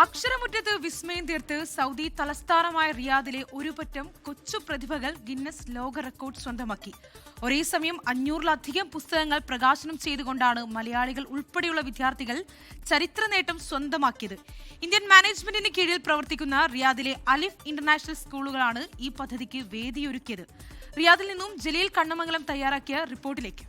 അക്ഷരമുറ്റത്ത് വിസ്മയം തീർത്ത് സൗദി തലസ്ഥാനമായ റിയാദിലെ ഒരുപറ്റം കൊച്ചു പ്രതിഭകൾ ഗിന്നസ് ലോക റെക്കോർഡ് സ്വന്തമാക്കി. ഒരേ സമയം 500-ലധികം പുസ്തകങ്ങൾ പ്രകാശനം ചെയ്തുകൊണ്ടാണ് മലയാളികൾ ഉൾപ്പെടെയുള്ള വിദ്യാർത്ഥികൾ ചരിത്ര നേട്ടം സ്വന്തമാക്കിയത്. ഇന്ത്യൻ മാനേജ്മെന്റിന് കീഴിൽ പ്രവർത്തിക്കുന്ന റിയാദിലെ അലിഫ് ഇന്റർനാഷണൽ സ്കൂളുകളാണ് ഈ പദ്ധതിക്ക് വേദിയൊരുക്കിയത്. റിയാദിൽ നിന്നും ജലീൽ കണ്ണമംഗലം തയ്യാറാക്കിയ റിപ്പോർട്ടിലേക്ക്.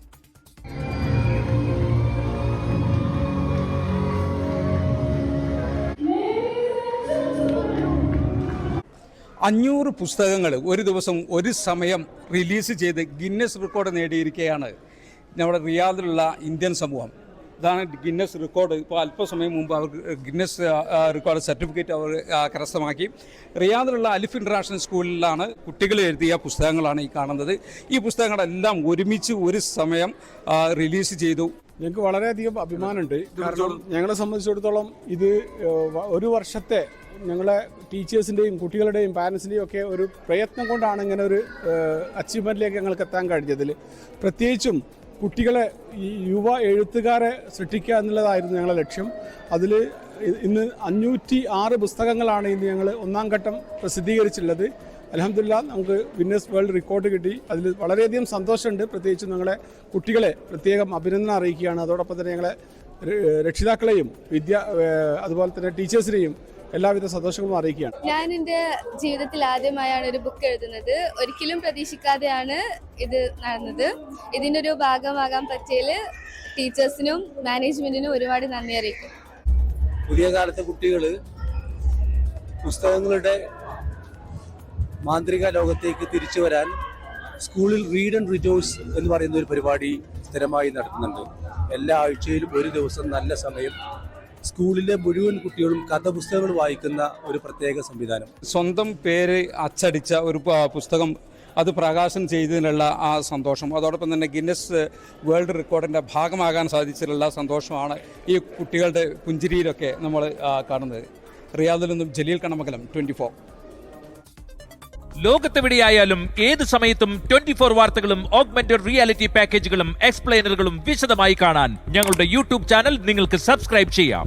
500 പുസ്തകങ്ങൾ ഒരു ദിവസം ഒരു സമയം റിലീസ് ചെയ്ത് ഗിന്നസ് റെക്കോർഡ് നേടിയിരിക്കുകയാണ് നമ്മുടെ റിയാദിലുള്ള ഇന്ത്യൻ സമൂഹം. ഇതാണ് ഗിന്നസ് റെക്കോർഡ്. ഇപ്പോൾ അല്പസമയം മുമ്പ് അവർക്ക് ഗിന്നസ് റെക്കോർഡ് സർട്ടിഫിക്കറ്റ് അവർ കരസ്ഥമാക്കി. റിയാദിലുള്ള അലിഫ് ഇൻ്റർനാഷണൽ സ്കൂളിലാണ് കുട്ടികൾ എഴുതിയ പുസ്തകങ്ങളാണ് ഈ കാണുന്നത്. ഈ പുസ്തകങ്ങളെല്ലാം ഒരുമിച്ച് ഒരു സമയം റിലീസ് ചെയ്തു. ഞങ്ങൾക്ക് വളരെയധികം അഭിമാനമുണ്ട്. കാരണം ഞങ്ങളെ സംബന്ധിച്ചിടത്തോളം ഇത് ഒരു വർഷത്തെ ഞങ്ങളെ ടീച്ചേഴ്സിൻ്റെയും കുട്ടികളുടെയും പാരൻസിൻ്റെയും ഒക്കെ ഒരു പ്രയത്നം കൊണ്ടാണ് ഇങ്ങനെ ഒരു അച്ചീവ്മെൻറ്റിലേക്ക് ഞങ്ങൾക്ക് എത്താൻ കഴിഞ്ഞതിൽ. പ്രത്യേകിച്ചും കുട്ടികളെ ഈ യുവ എഴുത്തുകാരെ സൃഷ്ടിക്കുക എന്നുള്ളതായിരുന്നു ഞങ്ങളുടെ ലക്ഷ്യം. അതിൽ ഇന്ന് 506 പുസ്തകങ്ങളാണ് ഇന്ന് ഞങ്ങൾ ഒന്നാം ഘട്ടം പ്രസിദ്ധീകരിച്ചിട്ടുള്ളത്. അൽഹംദുലില്ലാഹ് നമുക്ക് ഗിന്നസ് വേൾഡ് റെക്കോർഡ് കിട്ടി. അതിൽ വളരെയധികം സന്തോഷമുണ്ട്. പ്രത്യേകിച്ച് ഞങ്ങളെ കുട്ടികളെ പ്രത്യേകം അഭിനന്ദനം അറിയിക്കുകയാണ്. അതോടൊപ്പം തന്നെ ഞങ്ങളെ രക്ഷിതാക്കളെയും അതുപോലെ തന്നെ ടീച്ചേഴ്സിനെയും എല്ലാവിധ സന്തോഷങ്ങളും അറിയിക്കുകയാണ്. ഞാൻ എൻ്റെ ജീവിതത്തിൽ ആദ്യമായാണ് ഒരു ബുക്ക് എഴുതുന്നത്. ഒരിക്കലും പ്രതീക്ഷിക്കാതെയാണ് ഇത് നടന്നത്. ഇതിൻ്റെ ഒരു ഭാഗമാകാൻ പറ്റിയതിൽ ടീച്ചേഴ്സിനും മാനേജ്മെന്റിനും ഒരുപാട് നന്ദി അറിയിക്കും. പുതിയ കാലത്തെ കുട്ടികൾ പുസ്തകങ്ങളുടെ മാന്ത്രിക ലോകത്തേക്ക് തിരിച്ചു വരാൻ സ്കൂളിൽ റീഡ് ആൻഡ് റിജോയ്സ് എന്ന് പറയുന്ന ഒരു പരിപാടി സ്ഥിരമായി നടത്തുന്നുണ്ട്. എല്ലാ ആഴ്ചയിലും ഒരു ദിവസം നല്ല സമയം സ്കൂളിലെ മുഴുവൻ കുട്ടികളും കഥപുസ്തകങ്ങൾ വായിക്കുന്ന ഒരു പ്രത്യേക സംവിധാനം. സ്വന്തം പേര് അച്ചടിച്ച ഒരു പുസ്തകം അത് പ്രകാശനം ചെയ്തതിനുള്ള ആ സന്തോഷം, അതോടൊപ്പം തന്നെ ഗിന്നസ് വേൾഡ് റെക്കോർഡിൻ്റെ ഭാഗമാകാൻ സാധിച്ചിട്ടുള്ള സന്തോഷമാണ് ഈ കുട്ടികളുടെ പുഞ്ചിരിയിലൊക്കെ നമ്മൾ കാണുന്നത്. റിയാദിൽ നിന്നും ജലീൽ കണ്ണമംഗലം, 24. ലോകത്തെവിടെയായാലും ഏത് സമയത്തും 24 വാർത്തകളും ഓഗ്മെന്റഡ് റിയാലിറ്റി പാക്കേജുകളും എക്സ്പ്ലെയിനറുകളും വിശദമായി കാണാൻ ഞങ്ങളുടെ യൂട്യൂബ് ചാനൽ നിങ്ങൾക്ക് സബ്സ്ക്രൈബ് ചെയ്യാം.